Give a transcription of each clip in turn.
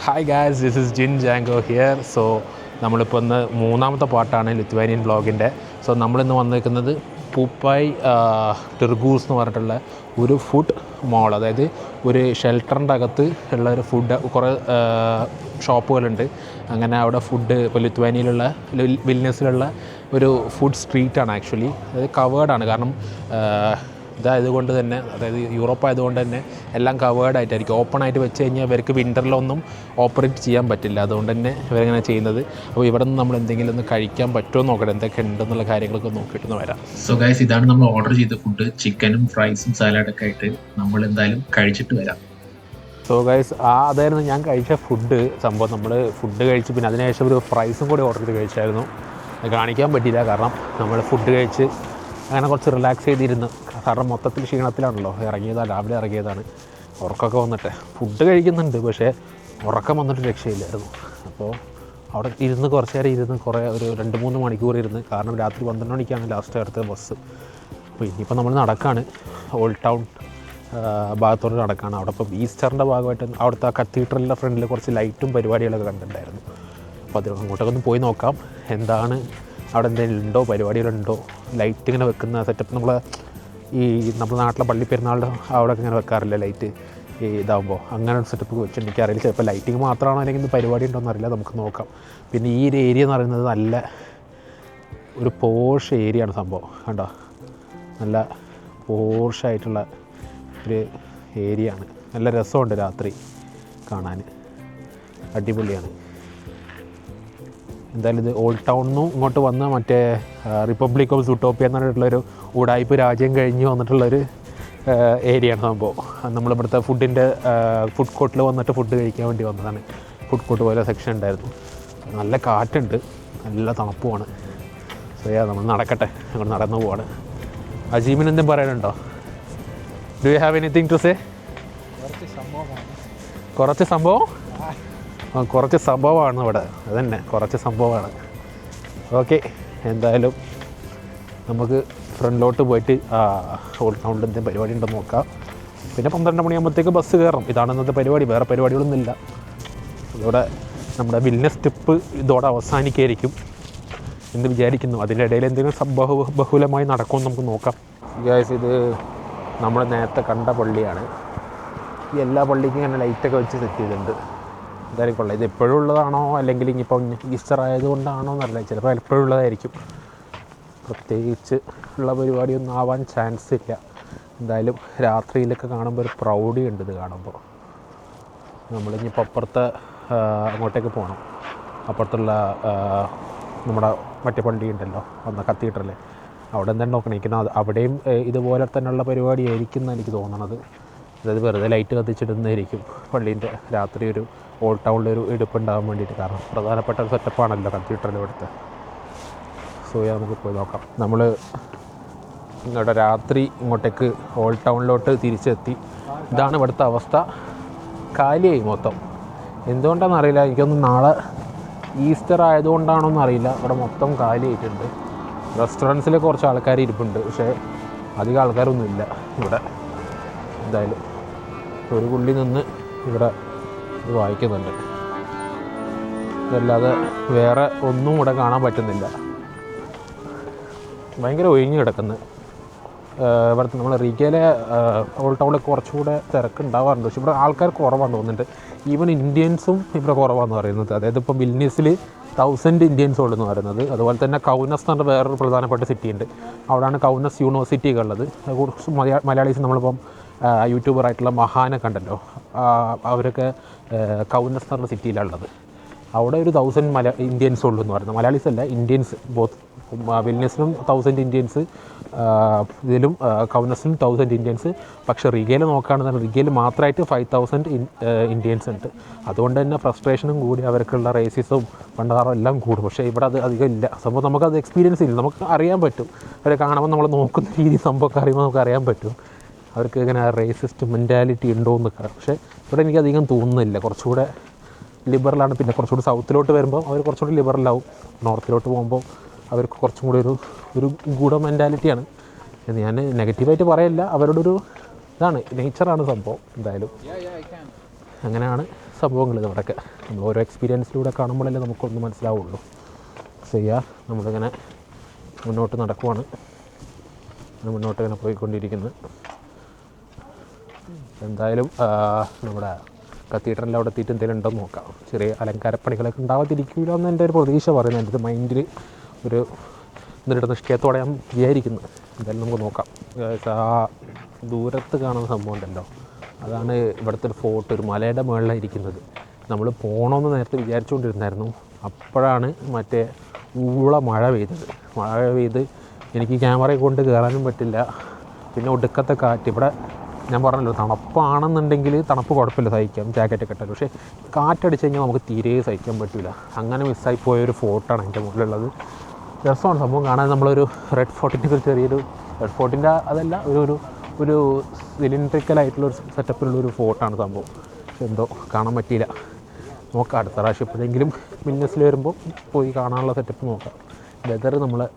Hi guys, this is Jin Jango here. So നമ്മളിപ്പോൾ ഇന്ന് മൂന്നാമത്തെ പാർട്ടാണ് ലിത്വാനിയൻ വ്ളോഗിൻ്റെ. സോ നമ്മളിന്ന് വന്നിരിക്കുന്നത് പൂപ്പായ് ടിർഗൂസ് എന്ന് പറഞ്ഞിട്ടുള്ള ഒരു ഫുഡ് മോൾ, അതായത് ഒരു ഷെൽട്ടറിൻ്റെ അകത്ത് ഉള്ള ഒരു ഫുഡ് കുറേ ഷോപ്പുകളുണ്ട്. അങ്ങനെ അവിടെ ഫുഡ് ഇപ്പോൾ ലിത്വാനിയയിലുള്ള വിൽനിയസിലുള്ള ഒരു ഫുഡ് സ്ട്രീറ്റാണ് ആക്ച്വലി. അതായത് കവേർഡാണ്, കാരണം ഇതായതുകൊണ്ട് തന്നെ, അതായത് യൂറോപ്പ് ആയതുകൊണ്ട് തന്നെ എല്ലാം കവേർഡായിട്ടായിരിക്കും. ഓപ്പൺ ആയിട്ട് വെച്ച് കഴിഞ്ഞാൽ ഇവർക്ക് വിൻ്ററിലൊന്നും ഓപ്പറേറ്റ് ചെയ്യാൻ പറ്റില്ല. അതുകൊണ്ട് തന്നെ ഇവരിങ്ങനെ ചെയ്യുന്നത്. അപ്പോൾ ഇവിടെ നിന്ന് നമ്മൾ എന്തെങ്കിലും ഒന്ന് കഴിക്കാൻ പറ്റുമോ നോക്കട്ടെ, എന്തൊക്കെ ഉണ്ടെന്നുള്ള കാര്യങ്ങളൊക്കെ നോക്കിയിട്ടൊന്ന് വരാം. സോ ഗൈസ്, ഇതാണ് നമ്മൾ ഓർഡർ ചെയ്ത ഫുഡ്. ചിക്കനും ഫ്രൈസും സാലഡൊക്കെ ആയിട്ട് നമ്മൾ എന്തായാലും കഴിച്ചിട്ട് വരാം. സോ ഗൈസ്, അതായിരുന്നു ഞാൻ കഴിച്ച ഫുഡ്. സംഭവം നമ്മൾ ഫുഡ് കഴിച്ച് പിന്നെ അതിനുശേഷം ഒരു ഫ്രൈസും കൂടി ഓർഡർ ചെയ്ത് കഴിച്ചായിരുന്നു. കാണിക്കാൻ പറ്റിയില്ല, കാരണം നമ്മൾ ഫുഡ് കഴിച്ച് അങ്ങനെ കുറച്ച് റിലാക്സ് ചെയ്തിരുന്നു. കാരണം മൊത്തത്തിൽ ക്ഷീണത്തിലാണല്ലോ, രാവിലെ ഇറങ്ങിയതാണ്. ഉറക്കമൊക്കെ വന്നിട്ട് ഫുഡ് കഴിക്കുന്നുണ്ട്, പക്ഷേ ഉറക്കം വന്നിട്ട് രക്ഷയില്ലായിരുന്നു. അപ്പോൾ അവിടെ കുറച്ച് നേരം ഇരുന്ന് ഒരു 2-3 മണിക്കൂർ ഇരുന്ന്, കാരണം രാത്രി 12 മണിക്കാണ് ലാസ്റ്റ് അടുത്ത ബസ്. അപ്പോൾ ഇനിയിപ്പോൾ നമ്മൾ നടക്കുകയാണ്, ഓൾഡ് ടൗൺ ഭാഗത്തോട്ട് നടക്കുകയാണ്. അവിടെ ഇപ്പോൾ ഈസ്റ്ററിൻ്റെ ഭാഗമായിട്ട് അവിടുത്തെ ആ കത്തീഡ്രലിൻ്റെ ഫ്രണ്ടിൽ കുറച്ച് ലൈറ്റും പരിപാടികളൊക്കെ കണ്ടിട്ടുണ്ടായിരുന്നു. അപ്പോൾ അത് അങ്ങോട്ടൊക്കെ ഒന്ന് പോയി നോക്കാം, എന്താണ് അവിടെ എന്തെങ്കിലും ഉണ്ടോ, പരിപാടികളുണ്ടോ. ലൈറ്റ് ഇങ്ങനെ വെക്കുന്ന സെറ്റപ്പ് നമ്മുടെ നാട്ടിലെ പള്ളി പെരുന്നാളുടെ അവിടെ ഇങ്ങനെ വെക്കാറില്ല ലൈറ്റ്, ഇതാകുമ്പോൾ അങ്ങനെ ഒരു സെറ്റപ്പ് വെച്ചിട്ട് എനിക്കറിയില്ല. ചിലപ്പോൾ ലൈറ്റിങ് മാത്രമാണോ അല്ലെങ്കിൽ പരിപാടി ഉണ്ടോയെന്ന് അറിയില്ല, നമുക്ക് നോക്കാം. പിന്നെ ഈ ഒരു ഏരിയ എന്ന് പറയുന്നത് നല്ല ഒരു പോഷ് ഏരിയയാണ് സംഭവം. കണ്ടോ, നല്ല പോഷായിട്ടുള്ള ഒരു ഏരിയ ആണ്. നല്ല രസമുണ്ട് രാത്രി കാണാൻ, അടിപൊളിയാണ്. എന്തായാലും ഇത് ഓൾഡ് ടൗണിന്നും ഇങ്ങോട്ട് വന്ന് മറ്റേ റിപ്പബ്ലിക് ഓഫ് സുട്ടോപ്പിയ എന്ന് പറഞ്ഞിട്ടുള്ളൊരു ഉടായ്പ് രാജ്യം കഴിഞ്ഞ് വന്നിട്ടുള്ളൊരു ഏരിയയാണ് സംഭവം. നമ്മളിവിടുത്തെ ഫുഡ് കോർട്ടിൽ വന്നിട്ട് ഫുഡ് കഴിക്കാൻ വേണ്ടി വന്നതാണ്. ഫുഡ് കോർട്ട് പോലെ സെക്ഷൻ ഉണ്ടായിരുന്നു. നല്ല കാറ്റുണ്ട്, നല്ല തണുപ്പുമാണ്. സോ നമ്മൾ നടക്കട്ടെ, അങ്ങോട്ട് നടന്നു പോവാണ്. അജീമിന് എന്തെങ്കിലും പറയാനുണ്ടോ? Do you have anything to say? കുറച്ച് സംഭവമാണ് ഇവിടെ, അതന്നെ കുറച്ച് സംഭവമാണ്. ഓക്കെ, എന്തായാലും നമുക്ക് ഫ്രണ്ടിലോട്ട് പോയിട്ട് ഓൾഡ് ടൗണിൽ എന്തെങ്കിലും പരിപാടി ഉണ്ടെന്ന് നോക്കാം. പിന്നെ 12 മണിയാകുമ്പോഴത്തേക്ക് ബസ് കയറും. ഇതാണ് ഇന്നത്തെ പരിപാടി, വേറെ പരിപാടികളൊന്നുമില്ല. ഇവിടെ നമ്മുടെ വിൽനിയസ് ട്രിപ്പ് ഇതോടെ അവസാനിക്കായിരിക്കും എന്ന് വിചാരിക്കുന്നു. അതിൻ്റെ ഇടയിൽ എന്തെങ്കിലും ബഹുലമായി നടക്കുമെന്ന് നമുക്ക് നോക്കാം. ഗൈസ്, ഇത് നമ്മൾ നേരത്തെ കണ്ട പള്ളിയാണ്. ഈ എല്ലാ പള്ളിക്കും ഇങ്ങനെ ലൈറ്റൊക്കെ വെച്ച് സെറ്റ് ചെയ്തിട്ടുണ്ട്. എന്തായാലും കൊള്ളാം. ഇത് എപ്പോഴും ഉള്ളതാണോ അല്ലെങ്കിൽ ഇനിയിപ്പം ഈസ്റ്റർ ആയതുകൊണ്ടാണോ എന്നറിയില്ല, ചിലപ്പോൾ എപ്പോഴും ഉള്ളതായിരിക്കും. പ്രത്യേകിച്ച് ഉള്ള പരിപാടിയൊന്നും ആവാൻ ചാൻസ് ഇല്ല. എന്തായാലും രാത്രിയിലൊക്കെ കാണുമ്പോൾ ഒരു പ്രൗഢി ഉണ്ട് ഇത് കാണുമ്പോൾ. നമ്മളിനിയിപ്പോൾ അപ്പുറത്തെ അങ്ങോട്ടേക്ക് പോകണം. അപ്പുറത്തുള്ള നമ്മുടെ മറ്റേ പള്ളി ഉണ്ടല്ലോ, കത്തീഡ്രൽ, അവിടെ എന്താണ് നോക്കണം. എനിക്ക് അവിടെയും ഇതുപോലെ തന്നെയുള്ള പരിപാടി ആയിരിക്കും എന്നാണ് എനിക്ക് തോന്നണത്. അതായത് വെറുതെ ലൈറ്റ് കത്തിച്ചിടുന്നതായിരിക്കും പള്ളീൻ്റെ രാത്രി ഒരു ഓൾഡ് ടൗണിലൊരു എടുപ്പുണ്ടാകാൻ വേണ്ടിയിട്ട്. കാരണം പ്രധാനപ്പെട്ട ഒരു സെറ്റപ്പാണല്ലോ കത്തീഡ്രൽ ഇവിടുത്തെ. സോ നമുക്ക് പോയി നോക്കാം. നമ്മൾ ഇങ്ങോട്ട് രാത്രി ഇങ്ങോട്ടേക്ക് ഓൾഡ് ടൗണിലോട്ട് തിരിച്ചെത്തി. ഇതാണ് ഇവിടുത്തെ അവസ്ഥ. കാലിയായി മൊത്തം. എന്തുകൊണ്ടാണെന്ന് അറിയില്ല, എനിക്കൊന്നും നാളെ ഈസ്റ്റർ ആയതുകൊണ്ടാണോന്ന് അറിയില്ല, ഇവിടെ മൊത്തം കാലിയായിട്ടുണ്ട്. റെസ്റ്റോറൻറ്റ്സിൽ കുറച്ച് ആൾക്കാർ ഇരിപ്പുണ്ട്, പക്ഷേ അധികം ആൾക്കാരൊന്നുമില്ല ഇവിടെ. എന്തായാലും ഒരു പുള്ളി നിന്ന് ഇവിടെ ഇത് വായിക്കുന്നുണ്ട്, ഇതല്ലാതെ വേറെ ഒന്നും ഇവിടെ കാണാൻ പറ്റുന്നില്ല. ഭയങ്കര ഒഴിഞ്ഞു കിടക്കുന്നത്. ഇവിടുത്തെ നമ്മൾ റീഗയിലെ ഓൾഡ് ടൗണിൽ കുറച്ചുകൂടെ തിരക്കുണ്ടാവാറുണ്ട്, പക്ഷേ ഇവിടെ ആൾക്കാർ കുറവാന്ന് തോന്നുന്നുണ്ട്. ഈവൻ ഇന്ത്യൻസും ഇവിടെ കുറവാന്ന് പറയുന്നത്. അതായത് ഇപ്പോൾ വിൽനിയസിൽ 1000 ഇന്ത്യൻസ് ഉള്ളെന്ന് പറയുന്നത്. അതുപോലെ തന്നെ കൗനസ് എന്ന് പറഞ്ഞ വേറൊരു പ്രധാനപ്പെട്ട സിറ്റി ഉണ്ട്. അവിടെയാണ് കൗനസ് യൂണിവേഴ്സിറ്റി ഒക്കെ ഉള്ളത്. കുറച്ച് മലയാളീസ് നമ്മളിപ്പം യൂട്യൂബറായിട്ടുള്ള മഹാനെ കണ്ടല്ലോ, അവരൊക്കെ കൗനസ് എന്ന് പറഞ്ഞ സിറ്റിയിലുള്ളത്. അവിടെ ഒരു 1000 ഇന്ത്യൻസ് ഉള്ളൂ എന്ന് പറയുന്നത്. മലയാളീസ് അല്ല, ഇന്ത്യൻസ്. വിൽനിയസിലും 1000 ഇന്ത്യൻസ്, ഇതിലും കൗനസിലും 1000 ഇന്ത്യൻസ്. പക്ഷേ റിഗയിൽ നോക്കുകയാണെന്നുണ്ടെങ്കിൽ റിഗയിൽ മാത്രമായിട്ട് 5000 ഇന്ത്യൻസ് ഉണ്ട്. അതുകൊണ്ട് തന്നെ ഫ്രസ്ട്രേഷനും കൂടി, അവർക്കുള്ള റേസിസവും പണ്ടാറും എല്ലാം കൂടും. പക്ഷേ ഇവിടെ അത് അധികം ഇല്ല. സംഭവം നമുക്കത് എക്സ്പീരിയൻസ് ഇല്ല, നമുക്ക് അറിയാൻ പറ്റും. അവരെ കാണുമ്പോൾ നമ്മൾ നോക്കുന്ന രീതി സംഭവമൊക്കെ അറിയുമ്പോൾ നമുക്ക് അറിയാൻ പറ്റും അവർക്ക് ഇങ്ങനെ റേസിസ്റ്റ് മെൻറ്റാലിറ്റി ഉണ്ടോ എന്നൊക്കെ. പക്ഷേ ഇവിടെ എനിക്കധികം തോന്നുന്നില്ല, കുറച്ചുകൂടെ ലിബറലാണ്. പിന്നെ കുറച്ചുകൂടി സൗത്തിലോട്ട് വരുമ്പോൾ അവർ കുറച്ചുകൂടി ലിബറലാവും. നോർത്തിലോട്ട് പോകുമ്പോൾ അവർക്ക് കുറച്ചും കൂടി ഒരു ഗുഡ മെൻറ്റാലിറ്റിയാണ്. ഞാൻ നെഗറ്റീവായിട്ട് പറയില്ല, അവരുടെ ഒരു ഇതാണ്, നേച്ചറാണ് സംഭവം. എന്തായാലും അങ്ങനെയാണ് സംഭവങ്ങൾ ഇവിടെയൊക്കെ നമ്മൾ ഓരോ എക്സ്പീരിയൻസിലൂടെ കാണുമ്പോഴല്ലേ നമുക്കൊന്ന് മനസ്സിലാവുള്ളൂ. ചെയ്യാം, നമ്മളിങ്ങനെ മുന്നോട്ട് നടക്കുവാണ്, മുന്നോട്ട് ഇങ്ങനെ പോയിക്കൊണ്ടിരിക്കുന്നത്. എന്തായാലും നമ്മുടെ കത്തീഡ്രലിൽ അവിടെ എത്തിയിട്ട് എന്തെങ്കിലും ഉണ്ടോയെന്ന് നോക്കാം. ചെറിയ അലങ്കാരപ്പണികളൊക്കെ ഉണ്ടാവാതിരിക്കില്ല എന്ന് എൻ്റെ ഒരു പ്രതീക്ഷ പറയുന്നത്. എൻ്റെ മൈൻഡിൽ ഒരു ദൃഢനിശ്ചയത്തോടെ ഞാൻ വിചാരിക്കുന്നത്. എന്തായാലും നമുക്ക് നോക്കാം. ആ ദൂരത്ത് കാണുന്ന സംഭവം ഉണ്ടല്ലോ, അതാണ് ഇവിടുത്തെ ഒരു ഫോർട്ട്, ഒരു മലയുടെ മുകളിലായിരിക്കുന്നത്. നമ്മൾ പോകണമെന്ന് നേരത്തെ വിചാരിച്ചുകൊണ്ടിരുന്നായിരുന്നു. അപ്പോഴാണ് മറ്റേ മഴ പെയ്ത് എനിക്ക് ക്യാമറയെ കൊണ്ട് കയറാനും പറ്റില്ല. പിന്നെ ഒടുക്കത്തെ കാറ്റ്. ഇവിടെ ഞാൻ പറഞ്ഞല്ലോ, തണുപ്പാണെന്നുണ്ടെങ്കിൽ തണുപ്പ് കുഴപ്പമില്ല, സഹിക്കാം, ജാക്കറ്റൊക്കെ ഇട്ടാൽ. പക്ഷേ കാറ്റടിച്ച് കഴിഞ്ഞാൽ നമുക്ക് തീരെ സഹിക്കാൻ പറ്റില്ല. അങ്ങനെ മിസ്സായി പോയൊരു ഫോർട്ടാണ് അതിൻ്റെ മുകളിലുള്ളത്. രസമാണ് സംഭവം കാണാൻ. നമ്മളൊരു റെഡ് ഫോർട്ടിൻ്റെ ഒരു ചെറിയൊരു റെഡ് ഫോർട്ടിൻ്റെ അതല്ല, ഒരു സിലിണ്ട്രിക്കലായിട്ടുള്ളൊരു സെറ്റപ്പിലുള്ളൊരു ഫോർട്ടാണ് സംഭവം. പക്ഷെ എന്തോ കാണാൻ പറ്റിയില്ല. നോക്കാം, അടുത്ത പ്രാവശ്യം എപ്പോഴെങ്കിലും മിന്നസിൽ വരുമ്പോൾ പോയി കാണാനുള്ള സെറ്റപ്പ് നോക്കാം. വെതർ നമ്മളെ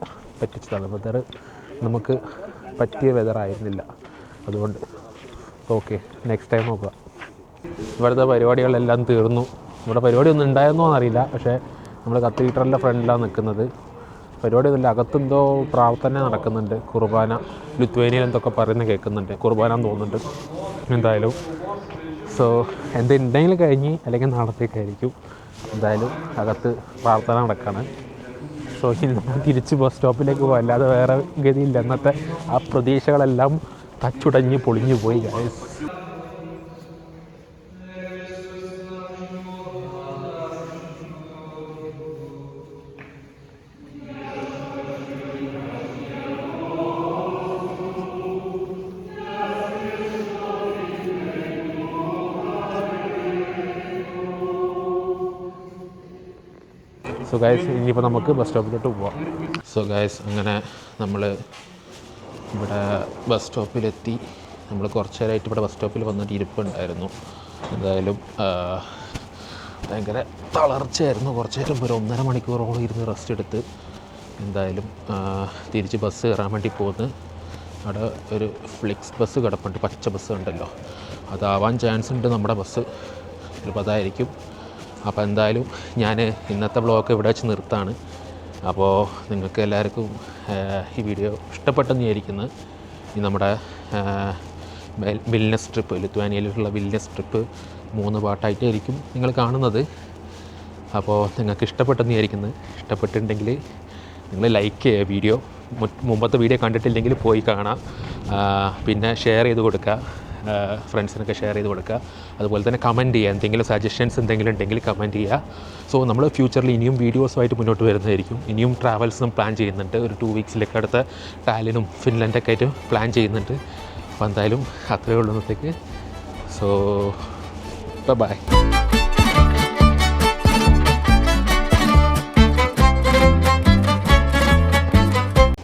പറ്റിച്ചതാണ്. വെതർ നമുക്ക് പറ്റിയ വെതറായിരുന്നില്ല. അതുകൊണ്ട് ഓക്കെ, നെക്സ്റ്റ് ടൈം നോക്കുക. ഇവിടുത്തെ പരിപാടികളെല്ലാം തീർന്നു. ഇവിടെ പരിപാടിയൊന്നും ഉണ്ടായിരുന്നോ എന്നറിയില്ല. പക്ഷേ നമ്മൾ കത്തീഡ്രലിൻ്റെ ഫ്രണ്ടിലാണ് നിൽക്കുന്നത്. പരിപാടിയൊന്നുമില്ല, അകത്തെന്തോ പ്രാർത്ഥന നടക്കുന്നുണ്ട്. കുർബാന, ലിത്വേനിയയിൽ എന്തൊക്കെ പറയുന്നത് കേൾക്കുന്നുണ്ട്. കുർബാന എന്ന് തോന്നുന്നുണ്ട്. എന്തായാലും സോ എന്തെങ്കിലും കഴിഞ്ഞ് അല്ലെങ്കിൽ നാളത്തേക്കായിരിക്കും. എന്തായാലും അകത്ത് പ്രാർത്ഥന നടക്കുകയാണ്. സോ ഇനി നമ്മൾ തിരിച്ച് ബസ് സ്റ്റോപ്പിലേക്ക് പോകും, അല്ലാതെ വേറെ ഗതിയില്ല. അന്നത്തെ ആ പ്രതീക്ഷകളെല്ലാം തച്ചുടഞ്ഞ് പൊളിഞ്ഞു പോയി ഗൈസ്. സോ ഗൈസ്, ഇനിയിപ്പോൾ നമുക്ക് ബസ് സ്റ്റോപ്പിലോട്ട് പോവാം. സോ ഗൈസ്, അങ്ങനെ നമ്മൾ ഇവിടെ ബസ് സ്റ്റോപ്പിലെത്തി. നമ്മൾ കുറച്ച് നേരമായിട്ട് ഇവിടെ ബസ് സ്റ്റോപ്പിൽ വന്നിട്ട് ഇരിപ്പുണ്ടായിരുന്നു. എന്തായാലും ഭയങ്കര തളർച്ചയായിരുന്നു. കുറച്ച് നേരം ഒരു 1.5 മണിക്കൂറോളം ഇരുന്ന് റെസ്റ്റ് എടുത്ത് എന്തായാലും തിരിച്ച് ബസ് കയറാൻ വേണ്ടി പോകുന്നു. അവിടെ ഒരു ഫ്ലിക്സ് ബസ് കിടപ്പുണ്ട്, പച്ച ബസ് ഉണ്ടല്ലോ, അതാവാൻ ചാൻസ് ഉണ്ട് നമ്മുടെ ബസ്. ചിലപ്പോൾ അതായിരിക്കും. അപ്പോൾ എന്തായാലും ഞാൻ ഇന്നത്തെ വ്ളോഗ് ഇവിടെ വെച്ച് നിർത്താണ്. അപ്പോൾ നിങ്ങൾക്ക് എല്ലാവർക്കും ഈ വീഡിയോ ഇഷ്ടപ്പെട്ടെന്ന് വിചാരിക്കുന്നു. ഈ നമ്മുടെ വിൽനസ് ട്രിപ്പ്, ലിത്വാനിയയിലുള്ള വിൽനസ് ട്രിപ്പ് 3 പാർട്ടായിട്ടായിരിക്കും നിങ്ങൾ കാണുന്നത്. അപ്പോൾ നിങ്ങൾക്ക് ഇഷ്ടപ്പെട്ടെന്ന് വിചാരിക്കുന്നു. ഇഷ്ടപ്പെട്ടിട്ടുണ്ടെങ്കിൽ നിങ്ങൾ ലൈക്ക് ചെയ്യുക. വീഡിയോ മുമ്പത്തെ വീഡിയോ കണ്ടിട്ടില്ലെങ്കിൽ പോയി കാണാം. പിന്നെ ഷെയർ ചെയ്ത് കൊടുക്കുക, ഫ്രണ്ട്സിനൊക്കെ ഷെയർ ചെയ്ത് കൊടുക്കുക. അതുപോലെ തന്നെ കമൻറ്റ് ചെയ്യുക. എന്തെങ്കിലും സജഷൻസ് എന്തെങ്കിലും ഉണ്ടെങ്കിൽ കമൻറ്റ് ചെയ്യുക. സോ നമ്മൾ ഫ്യൂച്ചറിൽ ഇനിയും വീഡിയോസുമായിട്ട് മുന്നോട്ട് വരുന്നതായിരിക്കും. ഇനിയും ട്രാവൽസും പ്ലാൻ ചെയ്യുന്നുണ്ട്. ഒരു 2 വീക്സിലേക്ക് അടുത്ത ടാലിനും ഫിൻലൻഡൊക്കെ ആയിട്ട് പ്ലാൻ ചെയ്യുന്നുണ്ട്. അപ്പോൾ എന്തായാലും അത്രയേ ഉള്ളൂ ഇന്നത്തേക്ക്. So by.